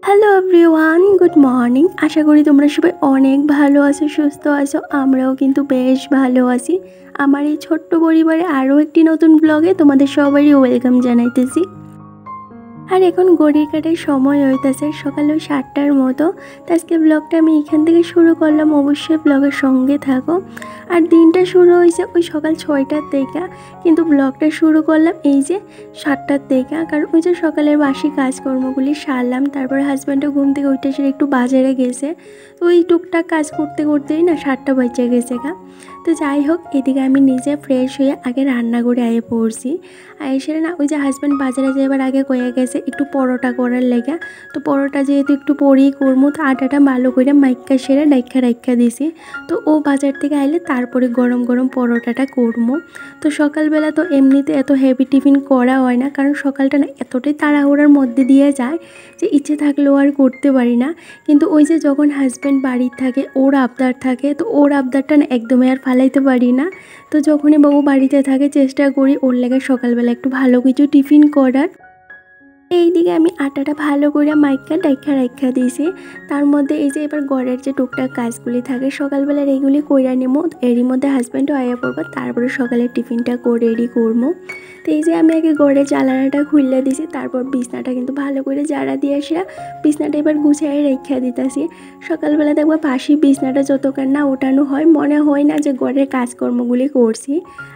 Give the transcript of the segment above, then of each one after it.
Hello everyone, good morning. আশা করি তোমরা সবাই অনেক ভালো আছো, সুস্থ আছো। আমরাও কিন্তু বেশ ভালো আছি। আমার এই ছোট্ট পরিবারে আরও একটি নতুন ব্লগে তোমাদের সবারই ওয়েলকাম জানাইতেছি। আর এখন ঘড়ির কাটার সময় হইতেছে সকাল 7টার মতো। তো আজকে ব্লগটা আমি এখান থেকে শুরু করলাম, অবশ্যই ব্লগের সঙ্গে থাকো। আর দিনটা শুরু হয়েছে ওই সকাল 6টার থেকে, কিন্তু ব্লগটা শুরু করলাম এই যে 7টার থেকে। কারণ ওই যে সকালের বাসি কাজকর্মগুলি সারলাম, তারপর হাজব্যান্ডও ঘুম থেকে উঠে এসে একটু বাজারে গেছে। তো ওই টুকটাক কাজ করতে করতেই না 7টা বেজে গেছে গা। তো যাই হোক, এদিকে আমি নিজে ফ্রেশ হয়ে আগে রান্না করে আয়ে পড়ছি। আর এসে না ওই যে হাজব্যান্ড বাজারে যাবার আগে কয়ে গেছে একটু পরোটা করার লেগে। তো পরোটা যেহেতু একটু পরেই করবো, তো আটাটা ভালো করে মাইক্কা সেরে রাইখা দিছি। তো ও বাজার থেকে আইলে তারপরে গরম গরম পরোটাটা করবো। তো সকালবেলা তো এমনিতে এত হেভি টিফিন করা হয় না, কারণ সকালটা না এতটাই তাড়াহুড়ার মধ্যে দিয়ে যায় যে ইচ্ছে থাকলেও আর করতে পারি না। কিন্তু ওই যে যখন হাজব্যান্ড বাড়ির থাকে, ওর আবদার থাকে, তো ওর আবদারটা না একদমই আর ফালাইতে পারি না। তো যখনই বাবু বাড়িতে থাকে চেষ্টা করি ওর লেগে সকালবেলা একটু ভালো কিছু টিফিন করার। এইদিকে আমি আটাটা ভালো করে মাইক্কা রাইখা দিয়েছি। তার মধ্যে এই যে এবার ঘরের যে টুকটাক কাজগুলি থাকে সকালবেলার এইগুলি কইরা নেবো। এরই মধ্যে হাজব্যান্ডও আয়া পড়বো, তারপরে সকালের টিফিনটা করে রেডি করবো। তো এই যে আমি আগে ঘরের জ্বালানাটা খুললে দিছি, তারপর বিছনাটা কিন্তু ভালো করে ঝাড়া দিয়ে আসিয়া বিছনাটা এবার গুছিয়ে রেখা দিতেছি। সকালবেলা দেখবো বাসি বিছনাটা যতক্ষণ না ওঠানো হয় মনে হয় না যে ঘরের কাজকর্মগুলি করছি।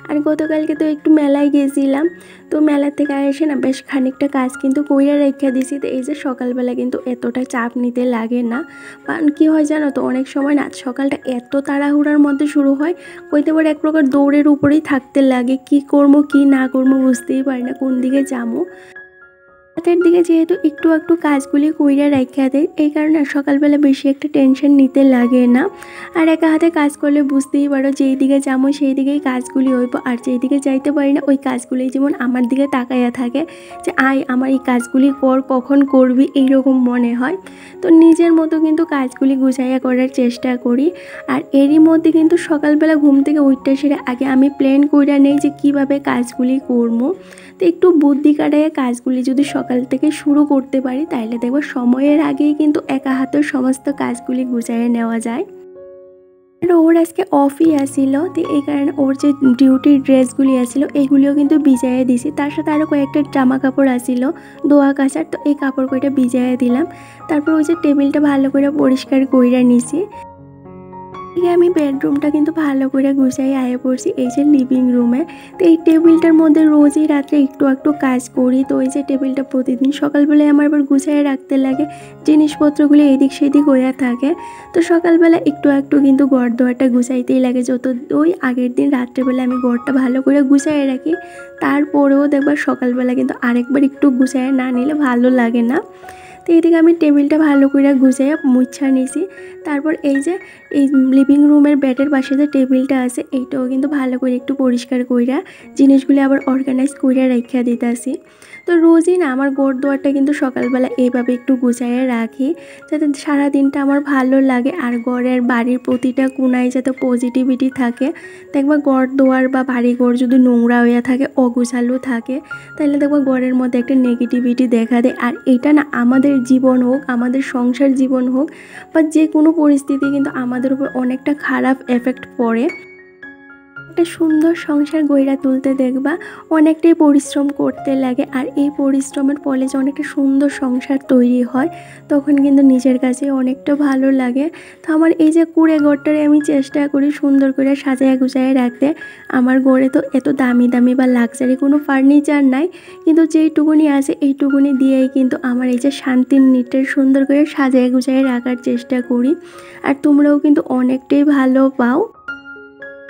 আর গতকালকে তো একটু মেলায় গেছিলাম, তো মেলা থেকে এসে না বেশ খানিকটা কাজ কিন্তু কইরা রেখে দিছি। তো এই যে সকালবেলা কিন্তু এতটা চাপ নিতে লাগে না। কারণ কী হয় জানো তো, অনেক সময় না সকালটা এত তাড়াহুড়ার মধ্যে শুরু হয়, কইতে পারে এক প্রকার দৌড়ের উপরেই থাকতে লাগে। কি করবো কি না করবো বুঝতেই পারি না, কোন দিকে যাবো। রাতের দিকে যেহেতু একটু একটু কাজগুলি কইরা রাখা দেয়, এই কারণে সকালবেলা বেশি একটা টেনশন নিতে লাগে না। আর একা হাতে কাজ করলে বুঝতেই পারো যেই দিকে যাবো সেই দিকেই কাজগুলি হইব, আর যেই দিকে যাইতে পারি না ওই কাজগুলি যেমন আমার দিকে তাকাইয়া থাকে যে আয় আমার এই কাজগুলি কর, কখন করবি, এইরকম মনে হয়। তো নিজের মতো কিন্তু কাজগুলি গুছাইয়া করার চেষ্টা করি। আর এরই মধ্যে কিন্তু সকালবেলা ঘুম থেকে উঠতে সেরে আগে আমি প্ল্যান কইরা নেই যে কিভাবে কাজগুলি করবো। তো একটু বুদ্ধি কাটাইয়া কাজগুলি যদি সকাল থেকে শুরু করতে পারি তাইলে দেখব সময়ের আগেই কিন্তু একা হাতের সমস্ত কাজগুলি গুছাইয়ে নেওয়া যায়। আর ওর আজকে অফই আসিল, তো এই কারণে ওর যে ডিউটির ড্রেসগুলি আসিল এইগুলিও কিন্তু ভিজাইয়ে দিছি। তার সাথে আরও কয়েকটা জামা কাপড় আসিল ধোয়া কাচার, তো এই কাপড় কয়টা ভিজাইয়ে দিলাম। তারপর ওই যে টেবিলটা ভালো করে পরিষ্কার কইরা নিছি। আমি বেডরুমটা কিন্তু ভালো করে গুছাই আয়ে পড়ছি এই যে লিভিং রুমে। তো এই টেবিলটার মধ্যে রোজই রাত্রে একটু একটু কাজ করি। তো ওই যে টেবিলটা প্রতিদিন সকালবেলায় আমার আবার গুছাইয়ে রাখতে লাগে, জিনিসপত্রগুলো এদিক সেদিক হইয়া থাকে। তো সকালবেলা একটু একটু কিন্তু ঘর দোয়ারটা গুছাইতেই লাগে। যত ওই আগের দিন রাত্রেবেলা আমি ঘরটা ভালো করে গুছাইয়ে রাখি, তারপরেও দেখবার সকালবেলা কিন্তু আরেকবার একটু গুছাইয়ে না নিলে ভালো লাগে না। তো এইদিকে আমি টেবিলটা ভালো করে গুছাইয়া মুছা নিছি। তারপর এই যে এই লিভিং রুমের বেডের পাশে যে টেবিলটা আছে এইটাও কিন্তু ভালো করে একটু পরিষ্কার কইরা জিনিসগুলি আবার অর্গানাইজ কইরা রাখা দিতেছি। তো রোজই না আমার ঘর দুয়ারটা কিন্তু সকালবেলা এইভাবে একটু গুছাইয়া রাখি, যাতে সারা দিনটা আমার ভালো লাগে। আর ঘরের বাড়ির প্রতিটা কোনায় যাতে পজিটিভিটি থাকে। দেখবা ঘর দুয়ার বা বাড়ি ঘর যদি নোংরা হইয়া থাকে, অগুছালো থাকে, তাহলে দেখবা ঘরের মধ্যে একটা নেগেটিভিটি দেখা দেয়। আর এটা না আমাদের জীবন হোক, আমাদের সংসার জীবন হোক বা যে কোনো পরিস্থিতি কিন্তু আমাদের উপর অনেকটা খারাপ এফেক্ট পড়ে। একটা সুন্দর সংসার গইরা তুলতে দেখবা অনেকটাই পরিশ্রম করতে লাগে, আর এই পরিশ্রমের ফলে যে অনেকটা সুন্দর সংসার তৈরি হয় তখন কিন্তু নিজের কাছে অনেকটা ভালো লাগে। তো আমার এই যে কুঁড়ে ঘরটারে আমি চেষ্টা করি সুন্দর করে সাজায় গুছায় রাখতে। আমার ঘরে তো এত দামি দামি বা লাক্সারি কোনো ফার্নিচার নাই, কিন্তু যেইটুকুনি আছে এইটুকুনি দিয়েই কিন্তু আমার এই যে শান্তির নিটের সুন্দর করে সাজায় গুছায় রাখার চেষ্টা করি। আর তোমরাও কিন্তু অনেকটাই ভালো পাও।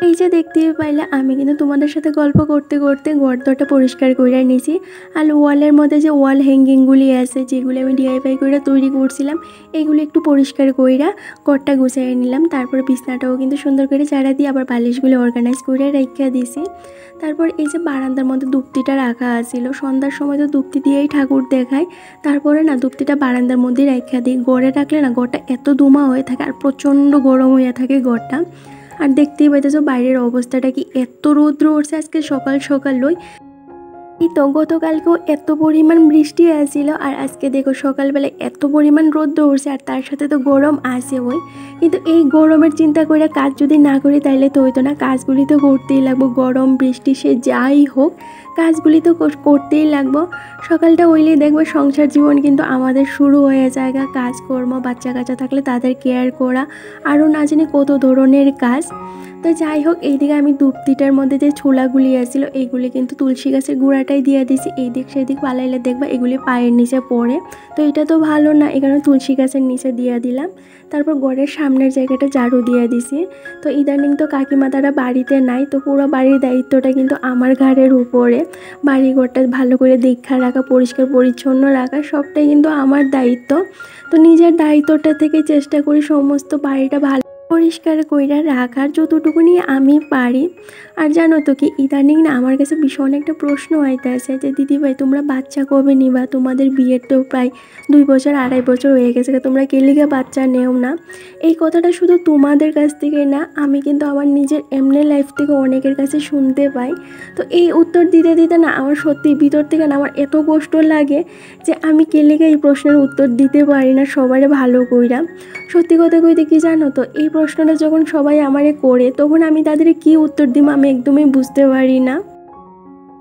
এই যে দেখতে পাইলে আমি কিন্তু তোমাদের সাথে গল্প করতে করতে ঘরদোরটা পরিষ্কার করে নিয়েছি। আর ওয়ালের মধ্যে যে ওয়াল হ্যাঙ্গিংগুলি আছে যেগুলি আমি ডিআইওয়াই করে তৈরি করছিলাম, এইগুলি একটু পরিষ্কার কইরা ঘরটা গুছিয়ে নিলাম। তারপর বিছনাটাও কিন্তু সুন্দর করে ঝাড়া দিয়ে আবার বালিশগুলি অর্গানাইজ করে রেখে দিয়েছি। তারপর এই যে বারান্দার মধ্যে ধূপটিটা রাখা আছিল, সন্ধ্যার সময় তো ধূপটি দিয়েই ঠাকুর দেখায়। তারপরে না ধূপটিটা বারান্দার মধ্যেই রেখে দিই। ঘরে রাখলে না ঘরটা এত ধুমা হয়ে থাকে আর প্রচণ্ড গরম হয়ে থাকে ঘরটা। আর দেখতেই পাইতেছো বাইরের অবস্থাটা কি, এত রৌদ্র উঠছে আজকে সকাল সকালই। এই তো গতকালকেও এত পরিমাণ বৃষ্টি আসছিল, আর আজকে দেখো সকালবেলায় এত পরিমাণ রোদ্র উঠছে, আর তার সাথে তো গরম আসে ওই। কিন্তু এই গরমের চিন্তা করে কাজ যদি না করি তাইলে তো হইতো না, কাজগুলি তো করতেই লাগবো, গরম বৃষ্টি সে যাই হোক কাজগুলি তো করতেই লাগবো। সকালটা হইলেই দেখবো সংসার জীবন কিন্তু আমাদের শুরু হয়ে যায়, কাজকর্ম, বাচ্চা কাচ্চা থাকলে তাদের কেয়ার করা, আরও না জানি কত ধরনের কাজ। তো যাই হোক, এইদিকে আমি দুপতিটার মধ্যে যে ছোলাগুলি আসছিল এইগুলি কিন্তু তুলসী গাছের গুঁড়াটাই দিয়ে দিছি। এই দিক সেদিক পালাইলে দেখবা এগুলি পায়ের নিচে পড়ে, তো এটা তো ভালো না, এখানে তুলসী গাছের নিচে দিয়ে দিলাম। তারপর ঘরের সামনের জায়গাটা ঝাড়ু দিয়ে দিছি। তো ইদানিং তো কাকিমা তারা বাড়িতে নাই, তো পুরো বাড়ির দায়িত্বটা কিন্তু আমার ঘাড়ের উপরে। বাড়িঘরটা ভালো করে দেখা রাখা, পরিষ্কার পরিচ্ছন্ন রাখা সবটাই কিন্তু আমার দায়িত্ব। তো নিজের দায়িত্বটা থেকে চেষ্টা করি সমস্ত বাড়িটা ভালো পরিষ্কার কইরা রাখার যতটুকুনি আমি পারি। আর জানো তো কি, ইদানিং না আমার কাছে ভীষণ একটা প্রশ্ন হইতেছে যে দিদিভাই তোমরা বাচ্চা কবে নিবা, তোমাদের বিয়ের তো প্রায় 2 বছর 2.5 বছর হয়ে গেছে, তোমরা কেলিগা বাচ্চা নেও না। এই কথাটা শুধু তোমাদের কাছ থেকে না, আমি কিন্তু আমার নিজের এমনি লাইফ থেকে অনেকের কাছে শুনতে পাই। তো এই উত্তর দিতে দিতে না আমার সত্যি ভিতর থেকে না আমার এত কষ্ট লাগে যে আমি কেলিগা এই প্রশ্নের উত্তর দিতে পারি না সবারে ভালো কইরা। সত্যি কথা কইতে কি জানো তো, এই প্রশ্নটা যখন সবাই আমারে করে তখন আমি তাদের কি উত্তর দিব আমি একদমই বুঝতে পারি না।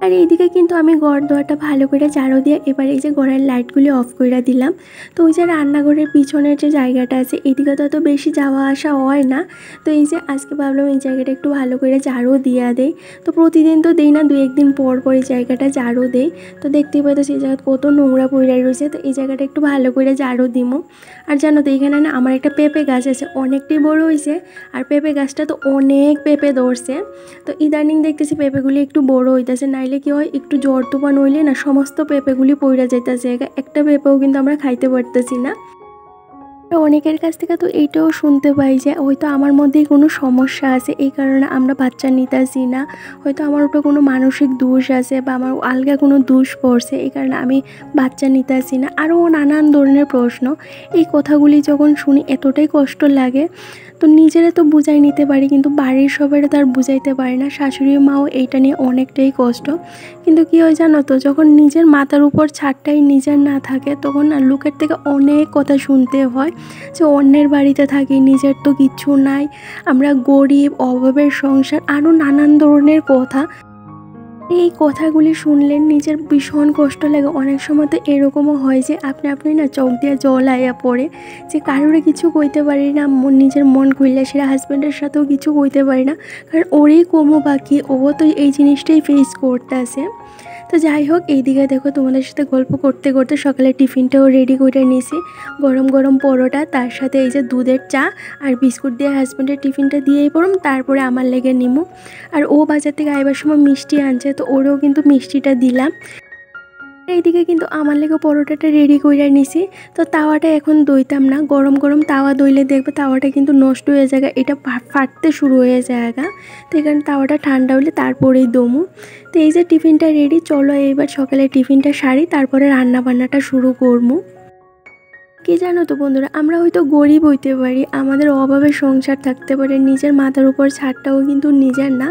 আর এইদিকে কিন্তু আমি ঘর দোয়ারটা ভালো করে ঝাড়ু দিয়ে এবার এই যে ঘরের লাইটগুলি অফ করে দিলাম। তো ওই যে রান্নাঘরের পিছনের যে জায়গাটা আছে এদিকে তো বেশি যাওয়া আসা হয় না, তো এই যে আজকে ভাবলাম এই জায়গাটা একটু ভালো করে ঝাড়ু দিয়ে দেই। তো প্রতিদিন তো দিই না, 2-1 দিন পর পর এই জায়গাটা ঝাড়ু দেই। তো দেখতেই পাই তো সেই জায়গায় কত নোংরা পড়ে রয়েছে, তো এই জায়গাটা একটু ভালো করে ঝাড়ু দিমো। আর জানো তো এখানে না আমার একটা পেঁপে গাছ আছে, অনেকটাই বড় হয়েছে, আর পেঁপে গাছটা তো অনেক পেঁপে ধরছে। তো ইদানিং দেখতেছি পেঁপেগুলি একটু বড় হইতেছে, নাইলে কি হয় একটু জ্বর তুফান হইলে না সমস্ত পেঁপেগুলি পইড়া যাইতেছে, একটা পেঁপেও কিন্তু আমরা খাইতে পারতেছি না। অনেকের কাছ থেকে তো এইটাও শুনতে পাই যে হয়তো আমার মধ্যেই কোনো সমস্যা আছে, এই কারণে আমরা বাচ্চা নিতেছি না, হয়তো আমার উপরে কোনো মানসিক দোষ আছে বা আমার আলগা কোনো দোষ পড়ছে, এই কারণে আমি বাচ্চা নিতেছি না, আরও নানান ধরনের প্রশ্ন। এই কথাগুলি যখন শুনি এতটাই কষ্ট লাগে। তো নিজেরা তো বুঝাই নিতে পারি কিন্তু বাড়ির সবাই তো আর বুঝাইতে পারি না। শাশুড়ি মাও এইটা নিয়ে অনেকটাই কষ্ট, কিন্তু কী হয় জানো তো, যখন নিজের মাথার উপর ছাদটাই নিজের না থাকে তখন না লোকের থেকে অনেক কথা শুনতে হয় যে অন্যের বাড়িতে থাকি, নিজের তো কিচ্ছু নাই, আমরা গরিব, অভাবের সংসার, আরও নানান ধরনের কথা। এই কথাগুলি শুনলে নিজের ভীষণ কষ্ট লাগে। অনেক সময় তো এরকমও হয় যে আপনি না চোখ দিয়ে জল আইয়া পড়ে, যে কারোরে কিছু কইতে পারি না, নিজের মন খুললে সেটা হাজব্যান্ডের সাথেও কিছু কইতে পারি না, কারণ ওরই কমো বাকি, ও তো এই জিনিসটাই ফেস করতে আছে। তো যাই হোক, এইদিকে দেখো তোমাদের সাথে গল্প করতে করতে সকালে টিফিনটাও রেডি করে নিয়েছি। গরম গরম পরোটা, তার সাথে এই যে দুধের চা আর বিস্কুট দিয়ে হাজব্যান্ডের টিফিনটা দিয়েই পড়ম, তারপরে আমার লেগে নিমু। আর ও বাজার থেকে আইবার সময় মিষ্টি আনছে, তো ওরও কিন্তু মিষ্টিটা দিলাম। এইদিকে কিন্তু আমার লেগে পরোটাটা রেডি করে নিছি। তো তাওয়াটা এখন দইতাম না, গরম গরম তাওয়া দইলে দেখবে তাওয়াটা কিন্তু নষ্ট হয়ে যায়, এটা ফাটতে শুরু হয়ে যায়। তো এখানে তাওয়াটা ঠান্ডা হলে তারপরেই দমু। তো এই যে টিফিনটা রেডি, চলো এইবার সকালে টিফিনটা সারি, তারপরে রান্না বান্নাটা শুরু করবো। কি জানো তো বন্ধুরা, আমরা হয়তো গরিব হইতে পারি, আমাদের অভাবে সংসার থাকতে পারে, নিজের মাথার উপর ছাদটাও কিন্তু নিজের না,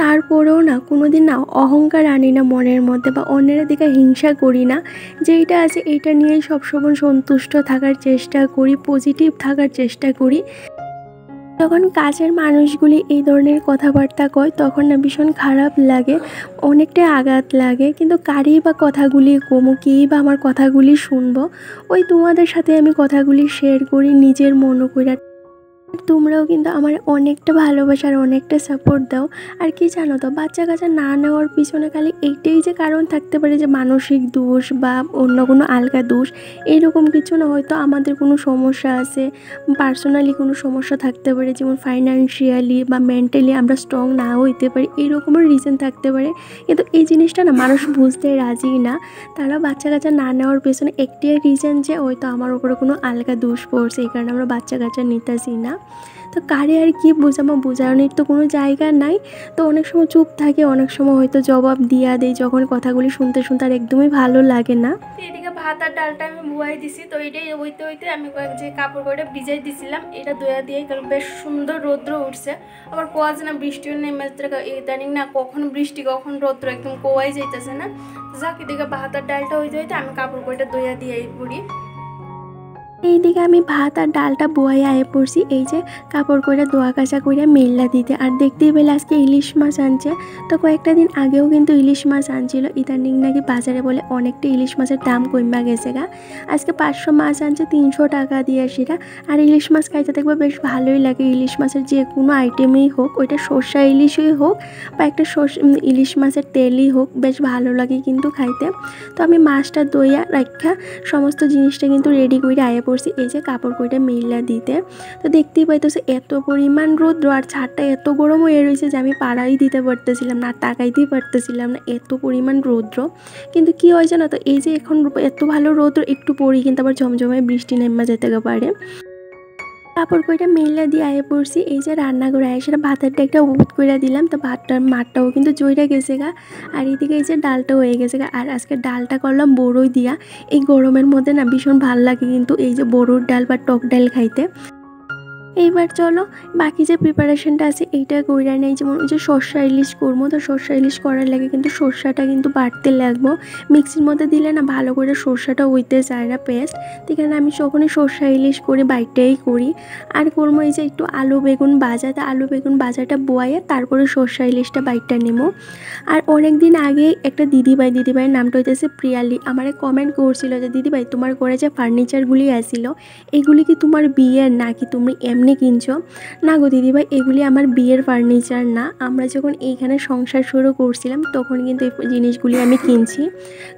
তারপরেও না কোনোদিন না অহংকার আনি না মনের মধ্যে, বা অন্যের দিকে হিংসা করি না। যেইটা আছে এইটা নিয়েই সবসময় সন্তুষ্ট থাকার চেষ্টা করি, পজিটিভ থাকার চেষ্টা করি। যখন কাছের মানুষগুলি এই ধরনের কথাবার্তা কয় তখন না ভীষণ খারাপ লাগে, অনেকটাই আঘাত লাগে, কিন্তু কারই বা কথাগুলি কমু, কেই বা আমার কথাগুলি শুনবো। ওই তোমাদের সাথে আমি কথাগুলি শেয়ার করি নিজের মনো কইরা। তোমরাও কিন্তু আমার অনেকটা ভালোবাসা আর অনেকটা সাপোর্ট দাও। আর কি জানো তো, বাচ্চা কাচ্চা না নেওয়ার পিছনে খালি এইটাই যে কারণ থাকতে পারে যে মানসিক দোষ বা অন্য কোনো আলগা দোষ, এরকম কিছু না। হয়তো আমাদের কোনো সমস্যা আছে, পার্সোনালি কোনো সমস্যা থাকতে পারে, যেমন ফাইন্যান্সিয়ালি বা মেন্টালি আমরা স্ট্রং না হইতে পারি, এরকমের রিজন থাকতে পারে। কিন্তু এই জিনিসটা না মানুষ বুঝতে রাজি না। তারা বাচ্চা কাচ্চা না নেওয়ার পেছনে একটাই রিজন যে হয়তো আমার উপরে কোনো আলগা দোষ পড়ছে, এই কারণে আমরা বাচ্চা কাচ্চা নিতেছি না। তো কারে আর কি বোঝামো, বোঝানোর তো কোনো জায়গা নাই। তো অনেক সময় চুপ থাকে, অনেক সময় হয়তো জবাব দিয়া দেয় যখন কথাগুলি শুনতে শুনতে আর একদমই ভালো লাগে না। এদিকে ভাত আর ডালটা আমি বুয়াই দিছি, তো এটাই হইতে হইতে আমি কয়েক যে কাপড় কয়টা ভিজাই দিছিলাম, এটা ধোয়া দিয়ে কারণ বেশ সুন্দর রৌদ্র উঠছে। আবার কোয়া যে না বৃষ্টিও নেমে ইদানিং না, কখন বৃষ্টি কখন রৌদ্র একদম কোয়াই যাইতেছে না। যাক এদিকে ভাত আর ডালটা হইতে হইতে আমি কাপড় কয়টা ধোয়া দিয়ে পড়ি। এইদিকে আমি ভাত আর ডালটা বয়ে আয়ে পড়ছি এই যে কাপড় করে ধোয়া কাচা করে মেল্লা দিতে। আর দেখতেই পেলে আজকে ইলিশ মাছ আনছে। তো কয়েকটা দিন আগেও কিন্তু ইলিশ মাছ আনছিল, ইদানিং নাকি বাজারে বলে অনেকটা ইলিশ মাছের দাম কমা গেছে গা। আজকে 500 মাছ আনছে 300 টাকা দিয়ে সেটা। আর ইলিশ মাছ খাইতে দেখবো বেশ ভালোই লাগে। ইলিশ মাছের যে কোনো আইটেমই হোক, ওইটা সর্ষা ইলিশই হোক বা একটা ইলিশ মাছের তেলই হোক, বেশ ভালো লাগে কিন্তু খাইতে। তো আমি মাছটা দইয়া রাখা সমস্ত জিনিসটা কিন্তু রেডি করে আয়ে পড়ছি এই যে কাপড় কইটা মেলা দিতে। তো দেখতেই পাইতেছে এত পরিমাণ রৌদ্র আর ছাদটা এত গরম হয়ে রয়েছে যে আমি পাড়াই দিতে পারতেছিলাম না, তাকাইতেই পারতেছিলাম না, এত পরিমাণ রৌদ্র। কিন্তু কি হয় জানো তো, এই যে এখন এত ভালো রৌদ্র, একটু পরেই কিন্তু আবার ঝমঝমায় বৃষ্টি নেমে যেতে পারে। কাপড় কইটা মেলা দিয়ে আয়ে পড়ছি এই যে রান্না করে আয় সেটা ভাতের একটা উবুত করে দিলাম। তো ভাতটার মাঠটাও কিন্তু জইরা গেছে গা। আর এদিকে এই যে ডালটা হয়ে গেছে গা। আর আজকে ডালটা করলাম বড়ই দিয়া। এই গরমের মধ্যে না ভীষণ ভাল লাগে কিন্তু এই যে বড়োর ডাল বা টক ডাল খাইতে। এইবার চলো বাকি যে প্রিপারেশনটা আছে এইটা কইরা নেই। যেমন ওই যে সর্ষা ইলিশ করবো, তো সর্ষা ইলিশ করার লাগে কিন্তু সর্ষাটা কিন্তু বাটতে লাগবো। মিক্সির মধ্যে দিলে না ভালো করে সর্ষাটা হইতে চায় না পেস্ট। তো এখানে আমি যখনই সর্ষা ইলিশ করি বাইটাই করি। আর করবো এই যে একটু আলু বেগুন ভাজা, তা আলু বেগুন ভাজাটা বোয়াইয়ে তারপরে সর্ষা ইলিশটা বাইটটা নেবো। আর অনেক দিন আগে একটা দিদিভাইয়ের নামটা হইতেছে প্রিয়ালি, আমারে কমেন্ট করছিল যে দিদিভাই তোমার ঘরে যে ফার্নিচারগুলি আসিল এগুলি কি তোমার বিয়ের নাকি তুমি এমনি কিনছো? না গো দিদিভাই, এগুলি আমার বিয়ের ফার্নিচার না। আমরা যখন এইখানে সংসার শুরু করছিলাম তখন কিন্তু এই জিনিসগুলি আমি কিনছি।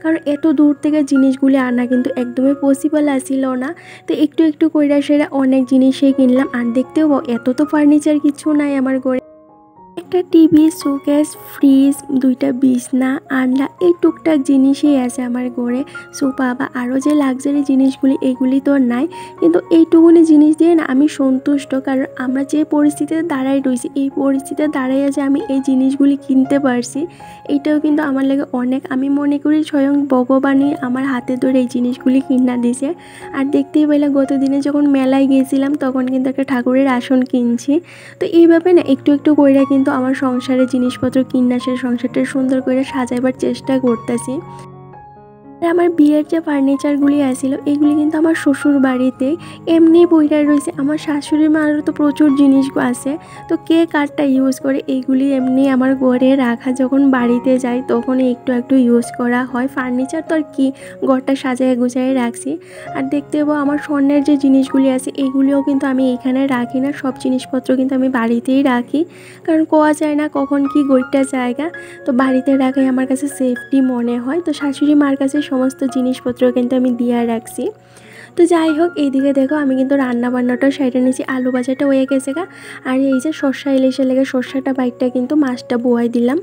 কারণ এত দূর থেকে জিনিসগুলি আনা কিন্তু একদমই পসিবল আসিল না। তো একটু একটু কইরা সেরা অনেক জিনিসই কিনলাম। আর দেখতেও এত তো ফার্নিচার কিছু নাই আমার ঘরে। একটা টিভি, শোকেস, ফ্রিজ, 2টা বিছনা, আলনা, এই টুকটাক জিনিসই আছে আমার ঘরে। সোফা বা আরও যে লাক্সারি জিনিসগুলি এগুলি তো নাই, কিন্তু এইটুকুনি জিনিস দিয়ে না আমি সন্তুষ্ট। কারণ আমরা যে পরিস্থিতিতে দাঁড়াই রয়েছি, এই পরিস্থিতিতে দাঁড়াইয়া যে আমি এই জিনিসগুলি কিনতে পারছি এইটাও কিন্তু আমার লাগে অনেক। আমি মনে করি স্বয়ং ভগবানই আমার হাতে ধরে এই জিনিসগুলি কিনা দিছে। আর দেখতেই পেলে গত দিনে যখন মেলায় গিয়েছিলাম তখন কিন্তু একটা ঠাকুরের আসন কিনছি। তো এইভাবে না একটু একটু কইরা কিন্তু আমার সংসারের জিনিসপত্র কিনা সে সংসারটা সুন্দর করে সাজাইবার চেষ্টা করতেছি। আমার বিয়ের যে ফার্নিচারগুলি আসিল এগুলি কিন্তু আমার শ্বশুর বাড়িতে এমনি বইরা রয়েছে। আমার শাশুড়ি মারও তো প্রচুর জিনিস আছে, তো কে কারটা ইউজ করে এইগুলি এমনি আমার ঘরে রাখা, যখন বাড়িতে যাই তখন একটু একটু ইউজ করা হয়। ফার্নিচার তো আর কি, ঘরটা সাজায় গুছায় রাখছি। আর দেখতে পাবো আমার স্বর্ণের যে জিনিসগুলি আছে এগুলিও কিন্তু আমি এইখানে রাখি না, সব জিনিসপত্র কিন্তু আমি বাড়িতেই রাখি। কারণ কোয়া যায় না কখন কি গইটা জায়গা, তো বাড়িতে রাখাই আমার কাছে সেফটি মনে হয়। তো শাশুড়ি মার কাছে সমস্ত জিনিসপত্র কিন্তু আমি দিয়ে রাখছি। তো যাই হোক, এইদিকে দেখো আমি কিন্তু রান্না বান্নাটাও সাইডে নিয়েছি, আলু ভাজাটা হয়ে গেছে গা। আর এই যে সর্ষা ইলিশের লেগে সর্ষাটা বাইটটা কিন্তু মাছটা বোয়াই দিলাম।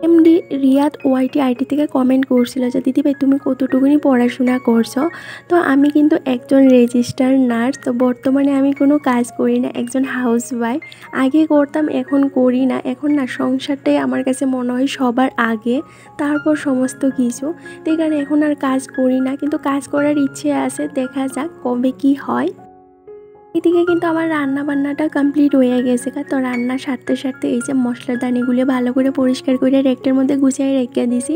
এমডি রিয়াদ ওয়াইটি আইটি থেকে কমেন্ট করছিল যে দিদিভাই তুমি কতটুকুনি পড়াশোনা করছো? তো আমি কিন্তু একজন রেজিস্টার নার্স। তো বর্তমানে আমি কোনো কাজ করি না, একজন হাউসওয়াইফ। আগে করতাম, এখন করি না। এখন না সংসারটাই আমার কাছে মনে হয় সবার আগে, তারপর সমস্ত কিছু। তো এই কারণে এখন আর কাজ করি না, কিন্তু কাজ করার ইচ্ছে আছে, দেখা যাক কবে কি হয়। এদিকে কিন্তু আমার রান্না বান্নাটা কমপ্লিট হয়ে গেছে। তো রান্না সারতে সারতে এই যে মশলাদানিগুলো ভালো করে পরিষ্কার করে রেকটার মধ্যে গুছিয়ে রেখে দিছি।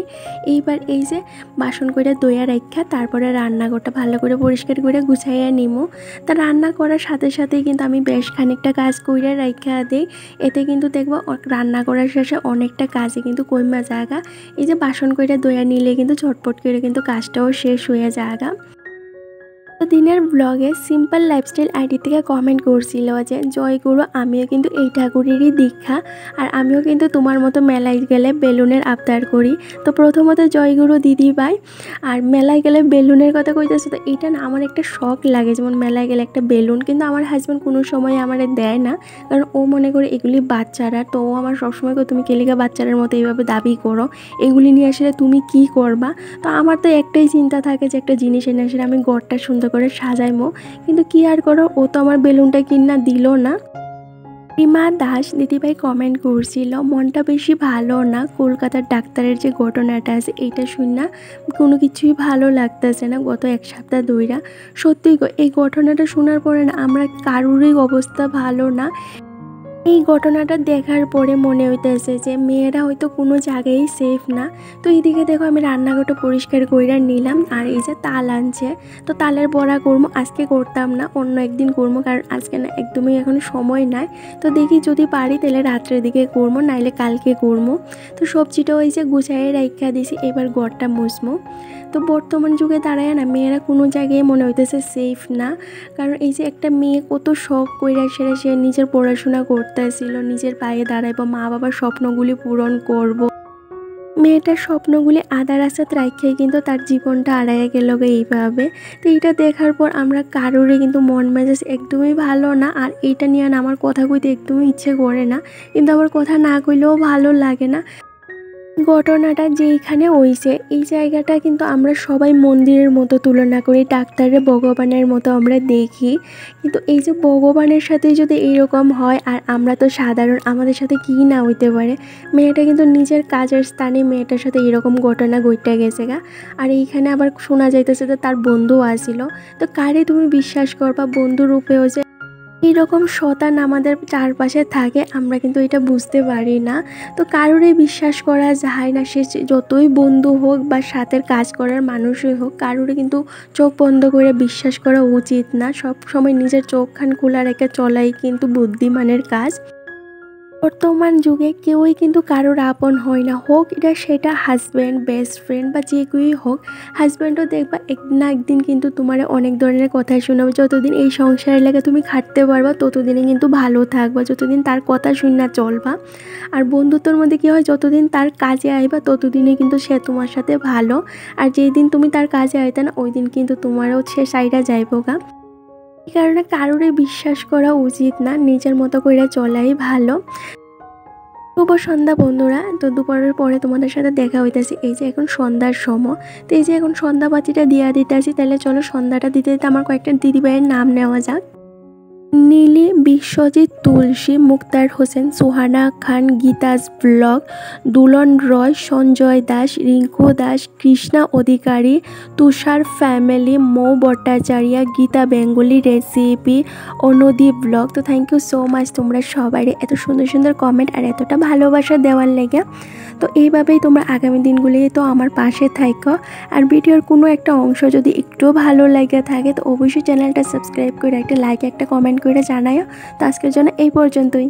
এইবার এই যে বাসন করে দইয়া রেখা তারপরে রান্নাঘরটা ভালো করে পরিষ্কার করে গুছাইয়া নিমো। তা রান্না করার সাথে সাথেই কিন্তু আমি বেশ খানিকটা কাজ করে রেখা দিই। এতে কিন্তু দেখবো রান্না করার শেষে অনেকটা কাজে কিন্তু কইমা জায়গা। এই যে বাসন করে দইয়া নিলে কিন্তু ঝটপট করে কিন্তু কাজটাও শেষ হয়ে জায়গা। দিনের ব্লগে সিম্পল লাইফস্টাইল আইডি থেকে কমেন্ট করছিল যে জয়গুরু আমিও কিন্তু এই ঠাকুরেরই দীক্ষা, আর আমিও কিন্তু তোমার মতো মেলায় গেলে বেলুনের আবদার করি। তো প্রথমত জয়গুরু দিদিভাই। আর মেলায় গেলে বেলুনের কথা কইতেছে, তো এটা না আমার একটা শখ লাগে, যেমন মেলায় গেলে একটা বেলুন, কিন্তু আমার হাজব্যান্ড কোনো সময় আমার দেয় না, কারণ ও মনে করে এগুলি বাচ্চারা। তো ও আমার সবসময় তুমি কেলিকা বাচ্চাদের মতো এইভাবে দাবি করো, এগুলি নিয়ে আসলে তুমি কি করবা? তো আমার তো একটাই চিন্তা থাকে যে একটা জিনিস এনে আসলে আমি ঘরটা সুন্দর করে সাজাইমো, কিন্তু কি আর করো, ও তো আমার বেলুনটা কিনা দিল না। রিমা দাস দিদিভাই কমেন্ট করছিল মনটা বেশি ভালো না, কলকাতার ডাক্তারের যে ঘটনাটা আছে এইটা শুন না কোনো কিছুই ভালো লাগতেছে না গত এক সপ্তাহ ধইরা। সত্যি এই ঘটনাটা শোনার পরে না আমরা কারোরই অবস্থা ভালো না। এই ঘটনাটা দেখার পরে মনে হইতেছে যে মেয়েরা হয়তো কোনো জায়গায় সেফ না। তো এইদিকে দেখো আমি রান্নাঘরটা পরিষ্কার করে নিলাম, আর এই যে তাল আনছে, তো তালের বড়া করবো। আজকে করতাম না, অন্য একদিন করবো, কারণ আজকে না একদমই এখন সময় নাই। তো দেখি যদি পারি তাহলে রাত্রের দিকে করবো, নাইলে কালকে করবো। তো সবজিটাও এই যে গুছাইয়ে রাখা দিছি, এবার ঘরটা মুছবো। তো বর্তমান যুগে দাঁড়ায় না মেয়েরা কোনো জায়গায় মনে হইতেছে সেফ না, কারণ এই যে একটা মেয়ে কত শখ কইরা সেরা সে নিজের পড়াশোনা করতেছিল, নিজের পায়ে দাঁড়াইব, মা বাবার স্বপ্নগুলি পূরণ করব। মেয়েটার স্বপ্নগুলি আধা রাস্তায় রাখিয়ে কিন্তু তার জীবনটা হারাইয়া গেল এইভাবে। তো এইটা দেখার পর আমরা কারোরই কিন্তু মন মেজাজ একদমই ভালো না। আর এইটা নিয়ে না আমার কথা কইতে একদমই ইচ্ছে করে না, কিন্তু আবার কথা না কইলেও ভালো লাগে না। ঘটনাটা যেইখানে হইছে এই জায়গাটা কিন্তু আমরা সবাই মন্দিরের মতো তুলনা করি, ডাক্তারের ভগবানের মতো আমরা দেখি, কিন্তু এই যে ভগবানের সাথে যদি এইরকম হয় আর আমরা তো সাধারণ, আমাদের সাথে কি না হইতে পারে। মেয়েটা কিন্তু নিজের কাজের স্থানে মেয়েটার সাথে এরকম ঘটনা ঘটে গেছে গা। আর এইখানে আবার শোনা যাইতেছে যে তার বন্ধু আসিল। তো কারে তুমি বিশ্বাস করবা, বন্ধু রূপেও যে এইরকম শতান আমাদের চারপাশে থাকে আমরা কিন্তু এটা বুঝতে পারি না। তো কারোরই বিশ্বাস করা যায় না, সে যতই বন্ধু হোক বা সাথের কাজ করার মানুষই হোক, কারোরই কিন্তু চোখ বন্ধ করে বিশ্বাস করা উচিত না। সব সময় নিজের চোখখান খোলা রেখে চলাই কিন্তু বুদ্ধিমানের কাজ। বর্তমান যুগে কেউই কিন্তু কারোর আপন হয় না, হোক এটা সেটা হাজব্যান্ড, বেস্ট ফ্রেন্ড বা যে কেউই হোক। হাজব্যান্ডও দেখবা একদিন না একদিন কিন্তু তোমার অনেক ধরনের কথা শোনাবে। যতদিন এই সংসারের লেগে তুমি খাটতে পারবা ততদিনে কিন্তু ভালো থাকবা, যতদিন তার কথা শুনে চলবা। আর বন্ধুত্বর মধ্যে কী হয়, যতদিন তার কাজে আইবা ততদিনে কিন্তু সে তোমার সাথে ভালো, আর যেই দিন তুমি তার কাজে আইতে না ওই দিন কিন্তু তোমারও সে সাইডা যাইবো গা। এই কারণে কারোরই বিশ্বাস করা উচিত না, নিজের মতো করে চলাই ভালো। শুভ সন্ধ্যা বন্ধুরা। তো দুপুরের পরে তোমাদের সাথে দেখা হইতেছে, এই যে এখন সন্ধ্যার সময়। তো এই যে এখন সন্ধ্যা বাতিটা দিয়া দিতে আসি, তাহলে চলো সন্ধ্যাটা দিতে দিতে আমার কয়েকটা দিদিভাইয়ের নাম নেওয়া যাক। Nili, Biswajit, Tulsi, Muktar Hossain, Suhana Khan, Gita's blog, Dulan Roy, Sanjay Das, Rinku Das, Krishna Adhikari, Tushar family, Mou Bhattacharya, Gita Bengali recipe, Anudip blog. তো থ্যাংক ইউ সো মাচ তোমরা সবাই এত সুন্দর সুন্দর কমেন্ট আর এতটা ভালোবাসা দেওয়ার লেগে। তো এইভাবেই তোমরা আগামী দিনগুলি তো আমার পাশে থাকো। আর ভিডিওর কোনো একটা অংশ যদি একটু ভালো লাগে থাকে তো অবশ্যই চ্যানেলটা সাবস্ক্রাইব করে একটা লাইক একটা কমেন্ট করে জানাও। তো আজকের জন্য এই পর্যন্তই।